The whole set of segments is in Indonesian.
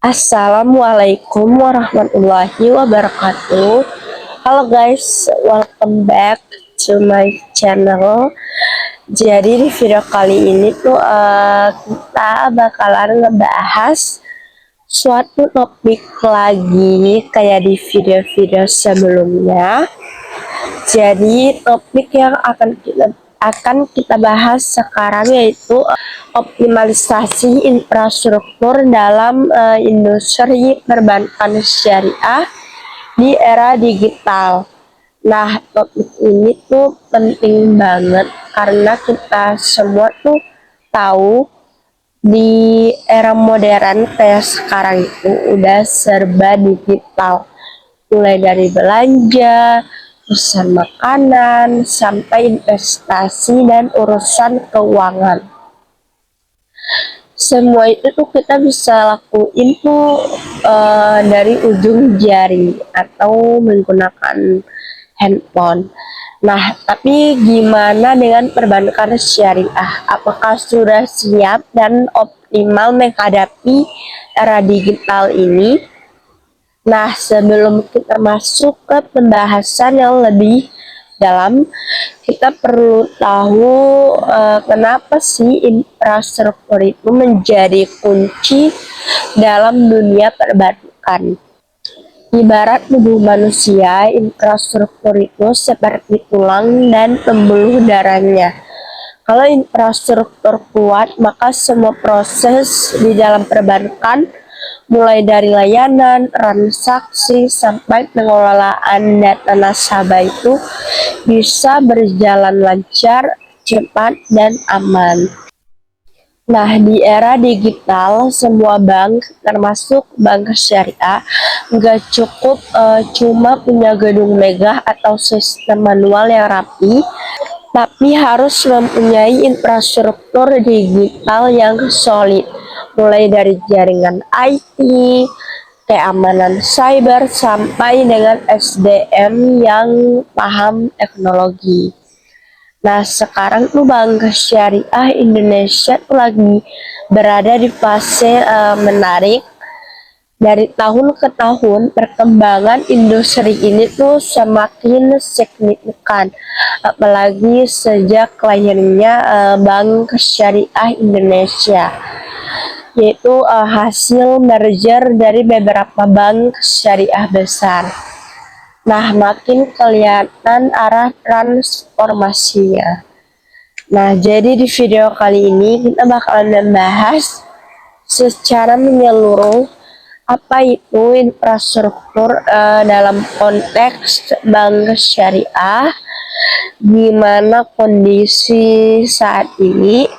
Assalamualaikum warahmatullahi wabarakatuh. Halo guys, welcome back to my channel. Jadi di video kali ini tuh kita bakalan ngebahas suatu topik lagi kayak di video-video sebelumnya. Jadi topik yang akan kita bahas sekarang yaitu optimalisasi infrastruktur dalam industri perbankan syariah di era digital. Nah, topik ini tuh penting banget karena kita semua tuh tahu di era modern kayak sekarang itu udah serba digital. Mulai dari belanja, pesan makanan, sampai investasi dan urusan keuangan. Semua itu tuh kita bisa lakuin tuh dari ujung jari atau menggunakan handphone. Nah, tapi gimana dengan perbankan syariah? Apakah sudah siap dan optimal menghadapi era digital ini? Nah, sebelum kita masuk ke pembahasan yang lebih dalam, kita perlu tahu kenapa sih infrastruktur itu menjadi kunci dalam dunia perbankan. Ibarat tubuh manusia, infrastruktur itu seperti tulang dan pembuluh darahnya. Kalau infrastruktur kuat, maka semua proses di dalam perbankan mulai dari layanan, transaksi, sampai pengelolaan data nasabah itu bisa berjalan lancar, cepat, dan aman. Nah, di era digital, semua bank, termasuk bank syariah, nggak cukup cuma punya gedung megah atau sistem manual yang rapi, tapi harus mempunyai infrastruktur digital yang solid, mulai dari jaringan IT, keamanan cyber, sampai dengan SDM yang paham teknologi. Nah, sekarang tuh Bank Syariah Indonesia tuh lagi berada di fase menarik. Dari tahun ke tahun, perkembangan industri ini tuh semakin signifikan, apalagi sejak lahirnya Bank Syariah Indonesia, yaitu hasil merger dari beberapa bank syariah besar. Nah, makin kelihatan arah transformasinya. Nah, jadi di video kali ini kita bakalan membahas secara menyeluruh apa itu infrastruktur dalam konteks bank syariah, gimana kondisi saat ini,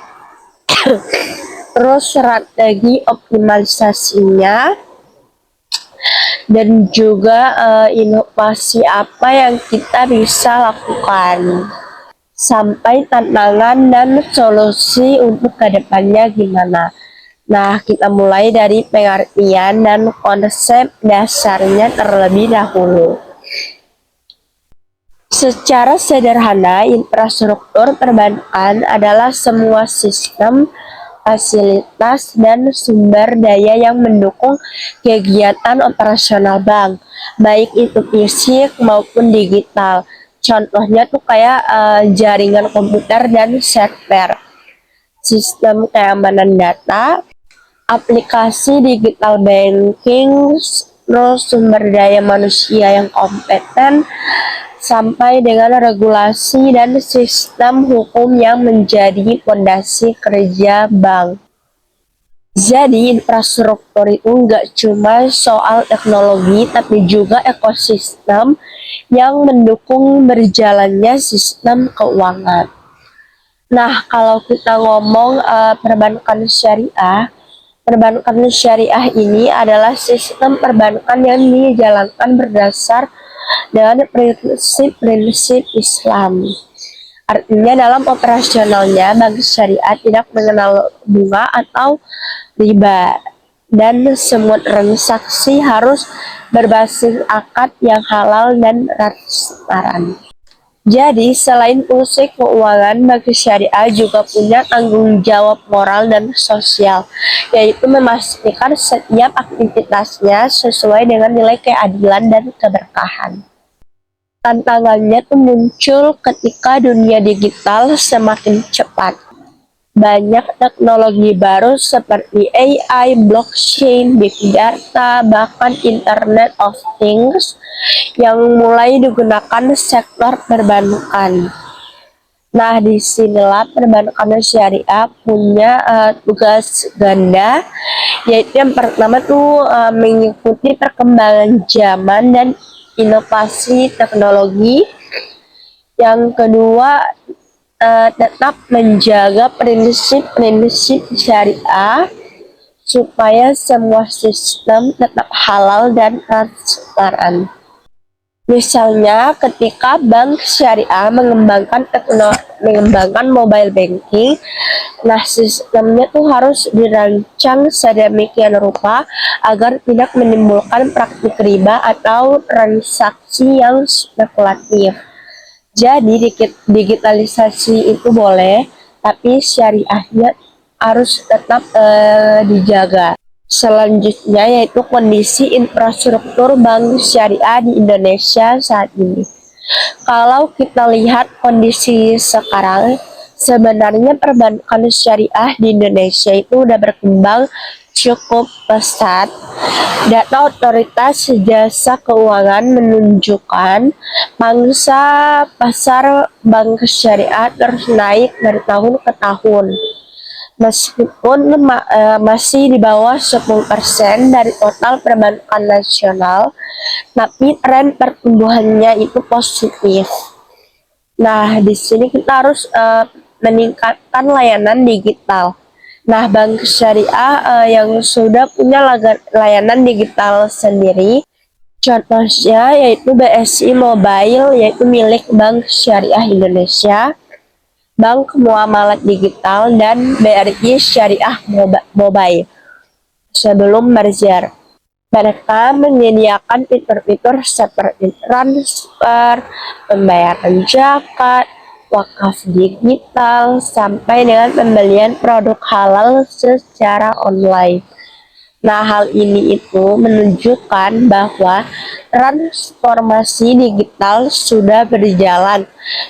terus strategi optimalisasinya, dan juga inovasi apa yang kita bisa lakukan, sampai tantangan dan solusi untuk kedepannya gimana. Nah, kita mulai dari pengertian dan konsep dasarnya terlebih dahulu. Secara sederhana, infrastruktur perbankan adalah semua sistem, fasilitas, dan sumber daya yang mendukung kegiatan operasional bank, baik itu fisik maupun digital. Contohnya tuh kayak jaringan komputer dan server, sistem keamanan data, aplikasi digital banking, terus sumber daya manusia yang kompeten, sampai dengan regulasi dan sistem hukum yang menjadi fondasi kerja bank. Jadi infrastruktur itu nggak cuma soal teknologi, tapi juga ekosistem yang mendukung berjalannya sistem keuangan. Nah, kalau kita ngomong perbankan syariah, perbankan syariah ini adalah sistem perbankan yang dijalankan berdasar dengan prinsip-prinsip Islam. Artinya dalam operasionalnya, bank syariah tidak mengenal bunga atau riba, dan semua transaksi harus berbasis akad yang halal dan transparan. Jadi, selain fungsi keuangan, bank syariah juga punya tanggung jawab moral dan sosial, yaitu memastikan setiap aktivitasnya sesuai dengan nilai keadilan dan keberkahan. Tantangannya tuh muncul ketika dunia digital semakin cepat. Banyak teknologi baru seperti AI, blockchain, big data, bahkan Internet of Things yang mulai digunakan sektor perbankan. Nah, disinilah perbankan syariah punya tugas ganda, yaitu yang pertama tuh mengikuti perkembangan zaman dan inovasi teknologi. Yang kedua, tetap menjaga prinsip-prinsip syariah supaya semua sistem tetap halal dan transparan. Misalnya, ketika bank syariah mengembangkan mobile banking, nah sistemnya tuh harus dirancang sedemikian rupa agar tidak menimbulkan praktik riba atau transaksi yang spekulatif. Jadi digitalisasi itu boleh, tapi syariahnya harus tetap dijaga. Selanjutnya yaitu kondisi infrastruktur bank syariah di Indonesia saat ini. Kalau kita lihat kondisi sekarang, sebenarnya perbankan syariah di Indonesia itu udah berkembang cukup pesat. Data Otoritas Jasa Keuangan menunjukkan pangsa pasar bank syariah terus naik dari tahun ke tahun. Meskipun masih di bawah 10% dari total perbankan nasional, tapi tren pertumbuhannya itu positif. Nah, di sini kita harus meningkatkan layanan digital. Nah, bank syariah yang sudah punya layanan digital sendiri, contohnya yaitu BSI Mobile, yaitu milik Bank Syariah Indonesia, Bank Muamalat Digital, dan BRI Syariah Mobile sebelum merger. Mereka menyediakan fitur-fitur seperti transfer, pembayaran zakat, wakaf digital, sampai dengan pembelian produk halal secara online. Nah, hal ini itu menunjukkan bahwa transformasi digital sudah berjalan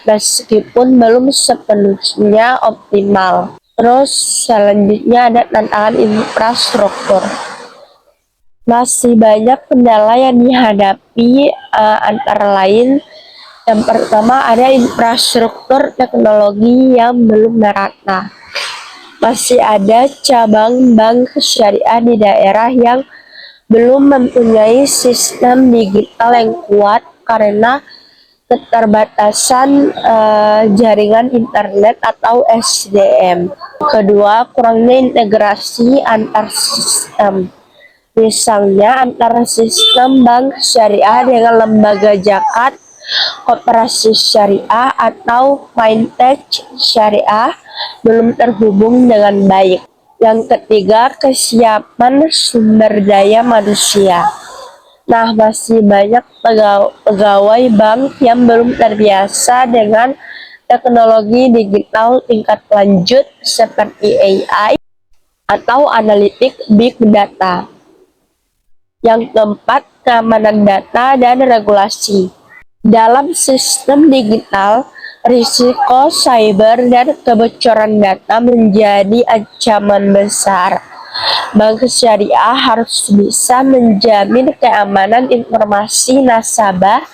meskipun belum sepenuhnya optimal. Terus selanjutnya ada tantangan infrastruktur. Masih banyak kendala yang dihadapi, antara lain yang pertama ada infrastruktur teknologi yang belum merata. Masih ada cabang bank syariah di daerah yang belum mempunyai sistem digital yang kuat karena keterbatasan jaringan internet atau SDM. Kedua, kurangnya integrasi antar sistem. Misalnya antara sistem bank syariah dengan lembaga zakat, koperasi syariah, atau fintech syariah belum terhubung dengan baik. Yang ketiga, kesiapan sumber daya manusia. Nah, masih banyak pegawai bank yang belum terbiasa dengan teknologi digital tingkat lanjut seperti AI atau analitik big data. Yang keempat, keamanan data dan regulasi. Dalam sistem digital, risiko cyber dan kebocoran data menjadi ancaman besar. Bank syariah harus bisa menjamin keamanan informasi nasabah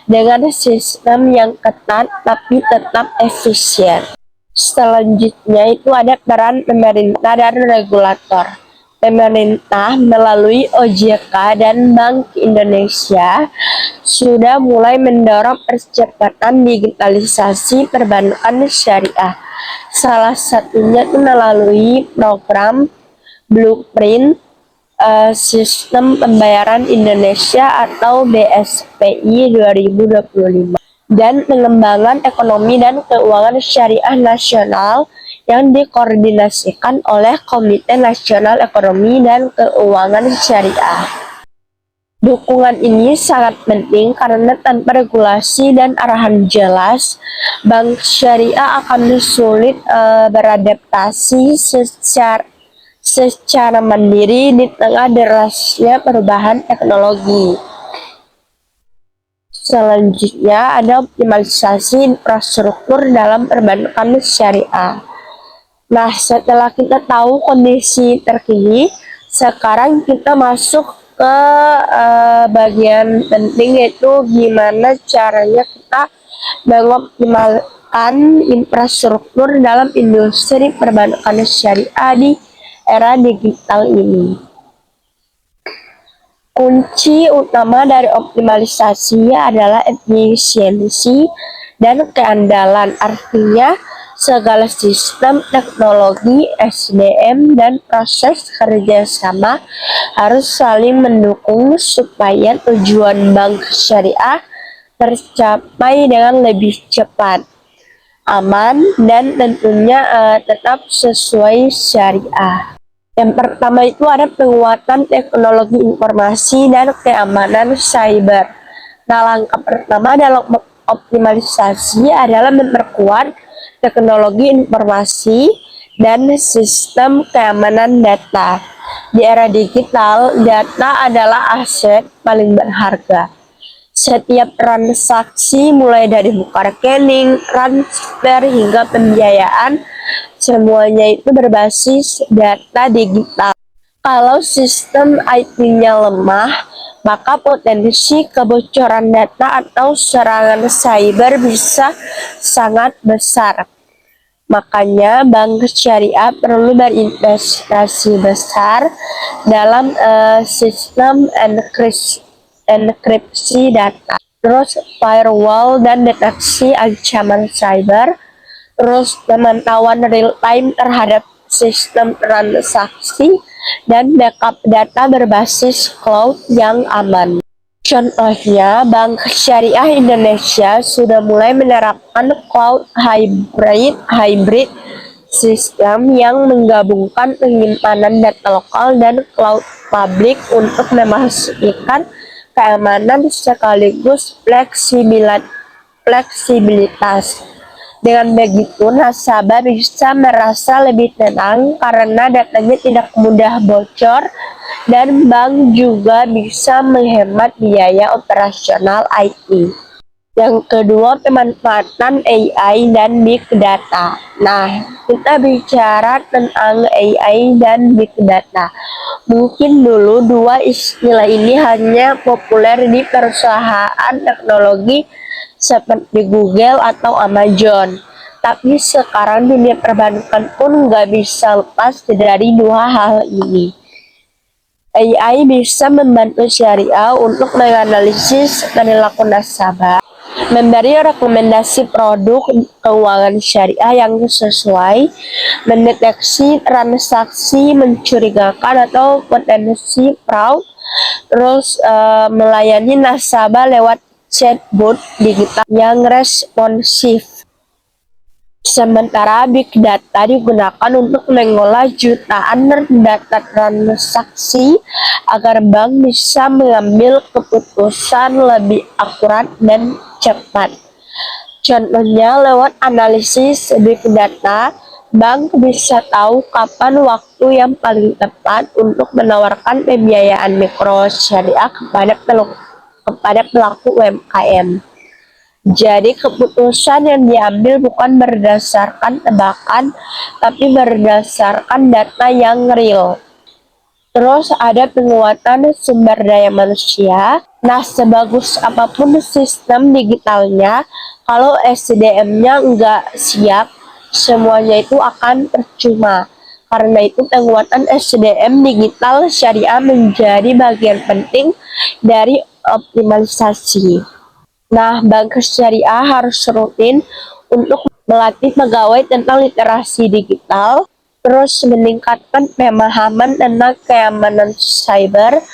dengan sistem yang ketat tapi tetap efisien. Selanjutnya itu ada peran pemerintah dan regulator. Pemerintah melalui OJK dan Bank Indonesia sudah mulai mendorong percepatan digitalisasi perbankan syariah. Salah satunya itu melalui program Blueprint Sistem Pembayaran Indonesia atau BSPI 2025 dan pengembangan ekonomi dan keuangan syariah nasional yang dikoordinasikan oleh Komite Nasional Ekonomi dan Keuangan Syariah. Dukungan ini sangat penting karena tanpa regulasi dan arahan jelas, bank syariah akan sulit beradaptasi secara mandiri di tengah derasnya perubahan teknologi. Selanjutnya ada optimalisasi infrastruktur dalam perbankan syariah. Nah, setelah kita tahu kondisi terkini, sekarang kita masuk ke bagian penting, yaitu gimana caranya kita mengoptimalkan infrastruktur dalam industri perbankan syariah di era digital ini. Kunci utama dari optimalisasi adalah efisiensi dan keandalan, artinya segala sistem teknologi, SDM, dan proses kerjasama harus saling mendukung supaya tujuan bank syariah tercapai dengan lebih cepat, aman, dan tentunya tetap sesuai syariah. Yang pertama itu ada penguatan teknologi informasi dan keamanan cyber. Nah, langkah pertama dalam optimalisasi adalah memperkuat teknologi informasi dan sistem keamanan data. Di era digital, data adalah aset paling berharga. Setiap transaksi mulai dari buka rekening, transfer, hingga pembiayaan, semuanya itu berbasis data digital. Kalau sistem IT-nya lemah, maka potensi kebocoran data atau serangan cyber bisa sangat besar. Makanya bank syariah perlu berinvestasi besar dalam sistem enkripsi data, terus firewall dan deteksi ancaman cyber, terus pemantauan real time terhadap sistem transaksi, dan backup data berbasis cloud yang aman. Contohnya, Bank Syariah Indonesia sudah mulai menerapkan cloud hybrid sistem yang menggabungkan penyimpanan data lokal dan cloud publik untuk memastikan keamanan sekaligus fleksibilitas. Dengan begitu, nasabah bisa merasa lebih tenang karena datanya tidak mudah bocor, dan bank juga bisa menghemat biaya operasional IT. Yang kedua, pemanfaatan AI dan Big Data. Nah, kita bicara tentang AI dan Big Data. Mungkin dulu dua istilah ini hanya populer di perusahaan teknologi seperti Google atau Amazon. Tapi sekarang dunia perbankan pun nggak bisa lepas dari dua hal ini. AI bisa membantu syariah untuk menganalisis perilaku nasabah, memberi rekomendasi produk keuangan syariah yang sesuai, mendeteksi transaksi mencurigakan atau potensi fraud, terus melayani nasabah lewat chatbot digital yang responsif. Sementara Big Data digunakan untuk mengolah jutaan data transaksi agar bank bisa mengambil keputusan lebih akurat dan cepat. Contohnya, lewat analisis Big Data, bank bisa tahu kapan waktu yang paling tepat untuk menawarkan pembiayaan mikro syariah kepada pelaku UMKM. Jadi keputusan yang diambil bukan berdasarkan tebakan, tapi berdasarkan data yang real. Terus ada penguatan sumber daya manusia. Nah, sebagus apapun sistem digitalnya, kalau SDM-nya nggak siap, semuanya itu akan percuma. Karena itu penguatan SDM digital syariah menjadi bagian penting dari optimalisasi. Nah, bank syariah harus rutin untuk melatih pegawai tentang literasi digital, terus meningkatkan pemahaman tentang keamanan cyber,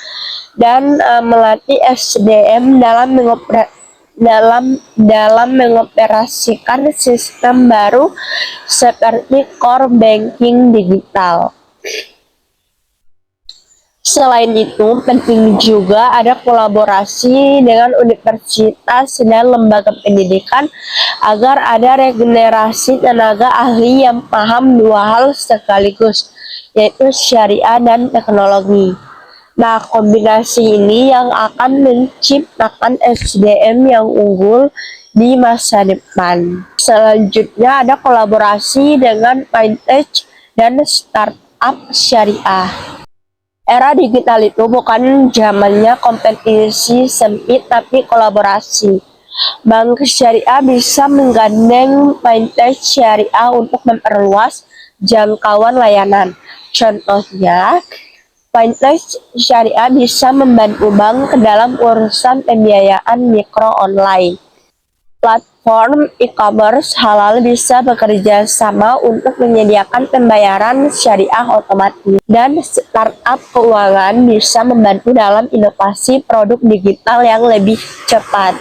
dan melatih SDM dalam mengoperasikan sistem baru seperti core banking digital. Selain itu, penting juga ada kolaborasi dengan universitas dan lembaga pendidikan agar ada regenerasi tenaga ahli yang paham dua hal sekaligus, yaitu syariah dan teknologi. Nah, kombinasi ini yang akan menciptakan SDM yang unggul di masa depan. Selanjutnya ada kolaborasi dengan fintech dan startup syariah. Era digital itu bukan zamannya kompetisi sempit tapi kolaborasi. Bank syariah bisa menggandeng fintech syariah untuk memperluas jangkauan layanan. Contohnya, fintech syariah bisa membantu bank ke dalam urusan pembiayaan mikro online. Platform e-commerce halal bisa bekerja sama untuk menyediakan pembayaran syariah otomatis, dan startup keuangan bisa membantu dalam inovasi produk digital yang lebih cepat.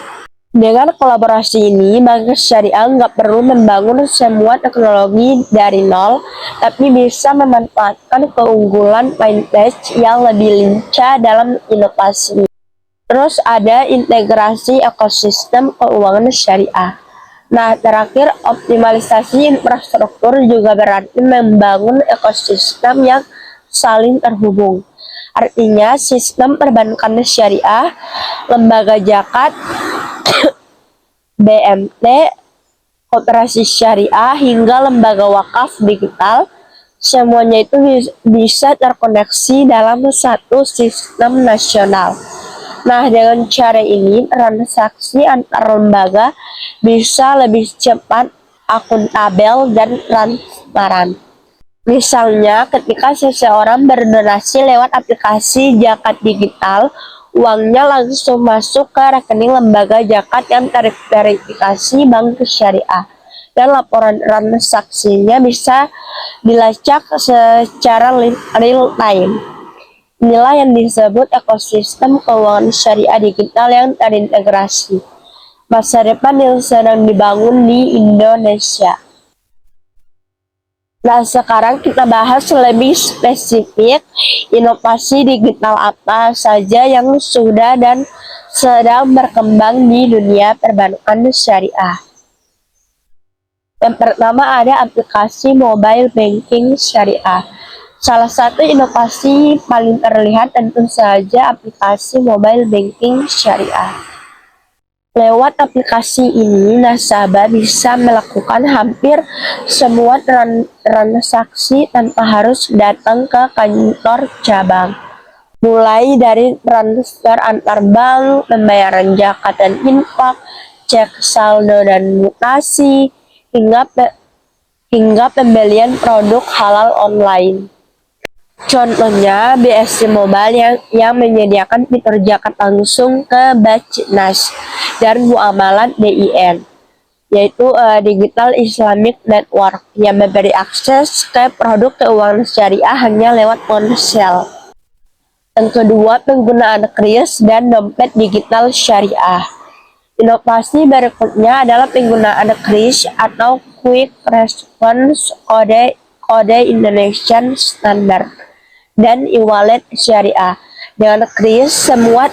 Dengan kolaborasi ini, bank syariah nggak perlu membangun semua teknologi dari nol, tapi bisa memanfaatkan keunggulan fintech yang lebih lincah dalam inovasi. Terus ada integrasi ekosistem keuangan syariah. Nah, terakhir, optimalisasi infrastruktur juga berarti membangun ekosistem yang saling terhubung. Artinya, sistem perbankan syariah, lembaga zakat, BMT, koperasi syariah, hingga lembaga wakaf digital, semuanya itu bisa terkoneksi dalam satu sistem nasional. Nah, dengan cara ini, transaksi antar lembaga bisa lebih cepat, akuntabel, dan transparan. Misalnya, ketika seseorang berdonasi lewat aplikasi zakat digital, uangnya langsung masuk ke rekening lembaga zakat yang terverifikasi bank syariah, dan laporan transaksinya bisa dilacak secara real time. Inilah yang disebut ekosistem keuangan syariah digital yang terintegrasi. Masa depan yang sedang dibangun di Indonesia. Nah, sekarang kita bahas lebih spesifik inovasi digital apa saja yang sudah dan sedang berkembang di dunia perbankan syariah. Yang pertama ada aplikasi mobile banking syariah. Salah satu inovasi paling terlihat tentu saja aplikasi mobile banking syariah. Lewat aplikasi ini, nasabah bisa melakukan hampir semua transaksi tanpa harus datang ke kantor cabang. Mulai dari transfer antar bank, pembayaran zakat dan infak, cek saldo dan mutasi, hingga pembelian produk halal online. Contohnya, BSC Mobile yang menyediakan fitur zakat langsung ke Bajnas dan Muamalat DIN, yaitu Digital Islamic Network, yang memberi akses ke produk keuangan syariah hanya lewat ponsel. Yang kedua, penggunaan kris dan dompet digital syariah. Inovasi berikutnya adalah penggunaan kris atau Quick Response Kode Indonesian Standard dan e-wallet syariah. Dengan kris, semua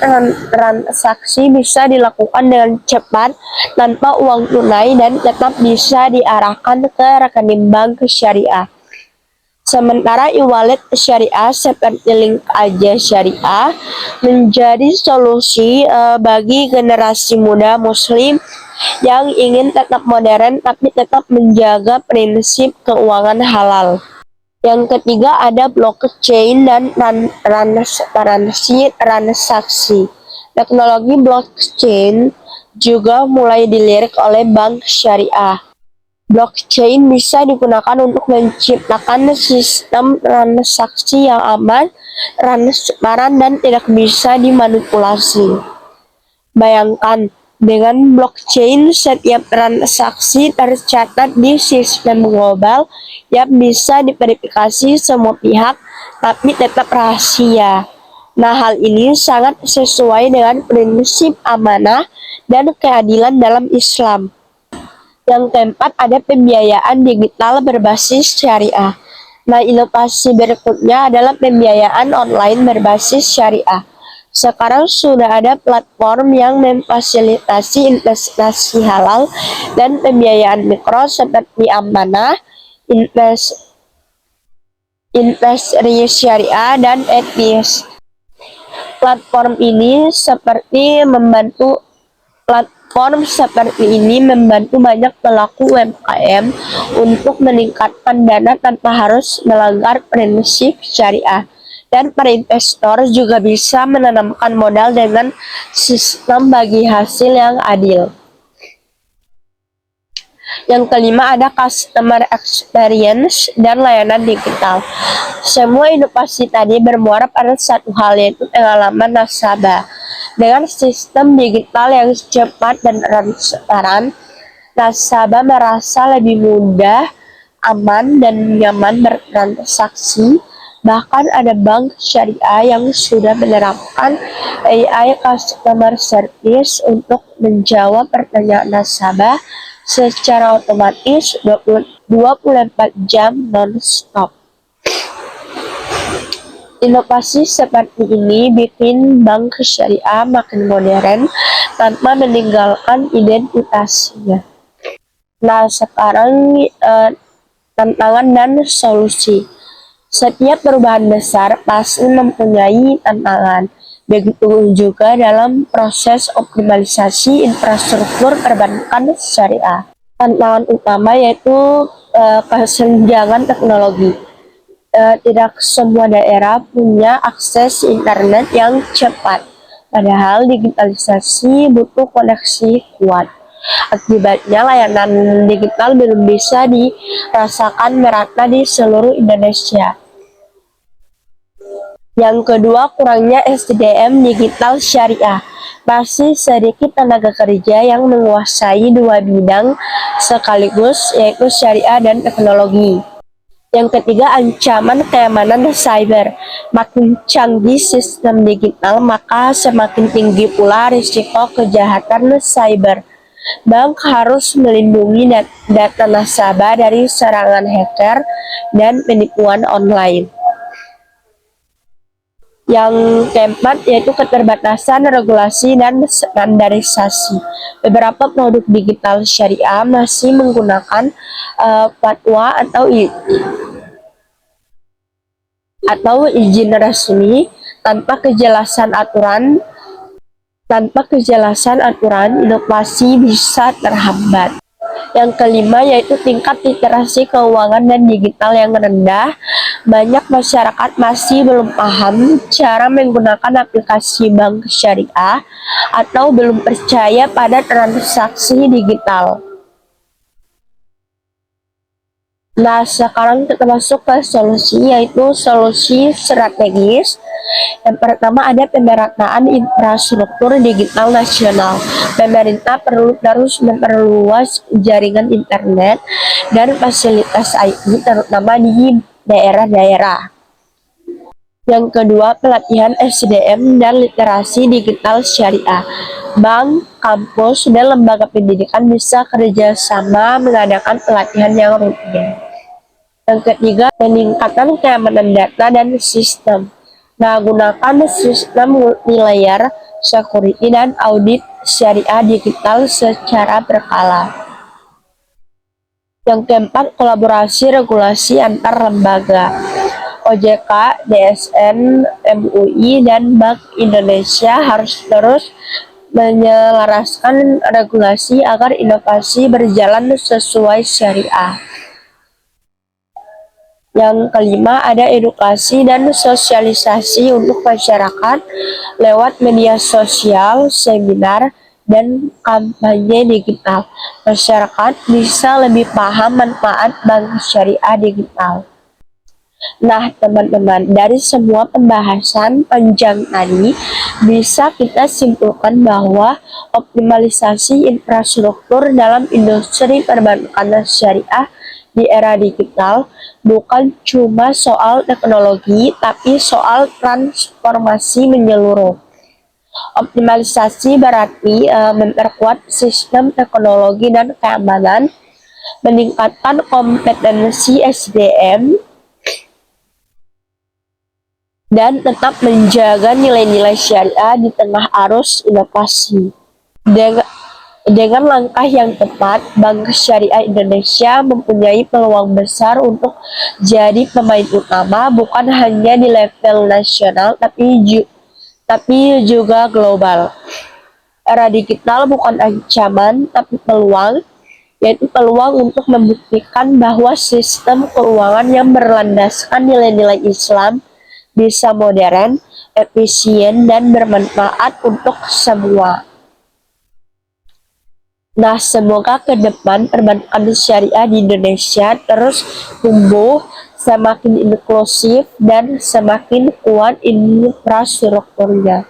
transaksi bisa dilakukan dengan cepat tanpa uang tunai dan tetap bisa diarahkan ke rekening bank syariah. Sementara e-wallet syariah seperti Link Aja Syariah menjadi solusi bagi generasi muda muslim yang ingin tetap modern tapi tetap menjaga prinsip keuangan halal. Yang ketiga ada blockchain dan transparansi transaksi. Teknologi blockchain juga mulai dilirik oleh bank syariah. Blockchain bisa digunakan untuk menciptakan sistem transaksi yang aman, transparan, dan tidak bisa dimanipulasi. Bayangkan, dengan blockchain, setiap transaksi tercatat di sistem global yang bisa diverifikasi semua pihak, tapi tetap rahasia. Nah, hal ini sangat sesuai dengan prinsip amanah dan keadilan dalam Islam. Yang keempat ada pembiayaan digital berbasis syariah. Nah, inovasi berikutnya adalah pembiayaan online berbasis syariah. Sekarang sudah ada platform yang memfasilitasi investasi halal dan pembiayaan mikro seperti Amanah, Investri Syariah, dan Etis. Platform seperti ini membantu banyak pelaku UMKM untuk meningkatkan dana tanpa harus melanggar prinsip syariah. Dan para investor juga bisa menanamkan modal dengan sistem bagi hasil yang adil. Yang kelima ada customer experience dan layanan digital. Semua inovasi tadi bermuara pada satu hal, yaitu pengalaman nasabah. Dengan sistem digital yang cepat dan transparan, nasabah merasa lebih mudah, aman, dan nyaman bertransaksi. Bahkan ada bank syariah yang sudah menerapkan AI Customer Service untuk menjawab pertanyaan nasabah secara otomatis 24 jam non-stop. Inovasi seperti ini bikin bank syariah makin modern tanpa meninggalkan identitasnya. Nah, sekarang tantangan dan solusi. Setiap perubahan besar pasti mempunyai tantangan. Begitu juga dalam proses optimalisasi infrastruktur perbankan syariah. Tantangan utama yaitu kesenjangan teknologi. Tidak semua daerah punya akses internet yang cepat, padahal digitalisasi butuh koneksi kuat. Akibatnya layanan digital belum bisa dirasakan merata di seluruh Indonesia. Yang kedua, kurangnya SDM digital syariah. Masih sedikit tenaga kerja yang menguasai dua bidang sekaligus, yaitu syariah dan teknologi. Yang ketiga, ancaman keamanan cyber. Makin canggih sistem digital, maka semakin tinggi pula risiko kejahatan cyber. Bank harus melindungi data nasabah dari serangan hacker dan penipuan online. Yang keempat yaitu keterbatasan regulasi dan standarisasi. Beberapa produk digital syariah masih menggunakan fatwa atau izin resmi tanpa kejelasan aturan, inovasi bisa terhambat. Yang kelima yaitu tingkat literasi keuangan dan digital yang rendah. Banyak masyarakat masih belum paham cara menggunakan aplikasi bank syariah atau belum percaya pada transaksi digital. Nah, sekarang kita masuk ke solusi, yaitu solusi strategis. Yang pertama ada pemerataan infrastruktur digital nasional. Pemerintah perlu terus memperluas jaringan internet dan fasilitas IT, terutama di daerah-daerah. Yang kedua, pelatihan SDM dan literasi digital syariah. Bank, kampus, dan lembaga pendidikan bisa kerjasama mengadakan pelatihan yang rutin. Yang ketiga, peningkatan keamanan data dan sistem. Nah, gunakan sistem multilayer security dan audit syariah digital secara berkala. Yang keempat, kolaborasi regulasi antar lembaga. OJK, DSN, MUI, dan Bank Indonesia harus terus menyelaraskan regulasi agar inovasi berjalan sesuai syariah. Yang kelima ada edukasi dan sosialisasi untuk masyarakat lewat media sosial, seminar, dan kampanye digital. Masyarakat bisa lebih paham manfaat bank syariah digital. Nah, teman-teman, dari semua pembahasan panjang tadi, bisa kita simpulkan bahwa optimalisasi infrastruktur dalam industri perbankan syariah di era digital bukan cuma soal teknologi, tapi soal transformasi menyeluruh. Optimalisasi berarti memperkuat sistem teknologi dan keamanan, meningkatkan kompetensi SDM, dan tetap menjaga nilai-nilai syariah di tengah arus inovasi. Dengan langkah yang tepat, Bank Syariah Indonesia mempunyai peluang besar untuk jadi pemain utama bukan hanya di level nasional tapi juga global. Era digital bukan ancaman tapi peluang, yaitu peluang untuk membuktikan bahwa sistem keuangan yang berlandaskan nilai-nilai Islam bisa modern, efisien, dan bermanfaat untuk semua. Nah, semoga ke depan perbankan syariah di Indonesia terus tumbuh, semakin inklusif, dan semakin kuat infrastrukturnya.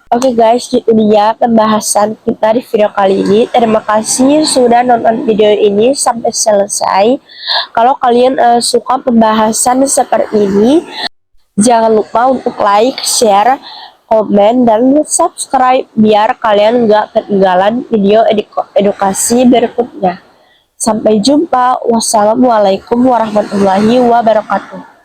Oke guys, itu dia pembahasan kita di video kali ini. Terima kasih sudah nonton video ini sampai selesai. Kalau kalian suka pembahasan seperti ini, jangan lupa untuk like, share, komen, dan subscribe biar kalian nggak ketinggalan video edukasi berikutnya. Sampai jumpa. Wassalamualaikum warahmatullahi wabarakatuh.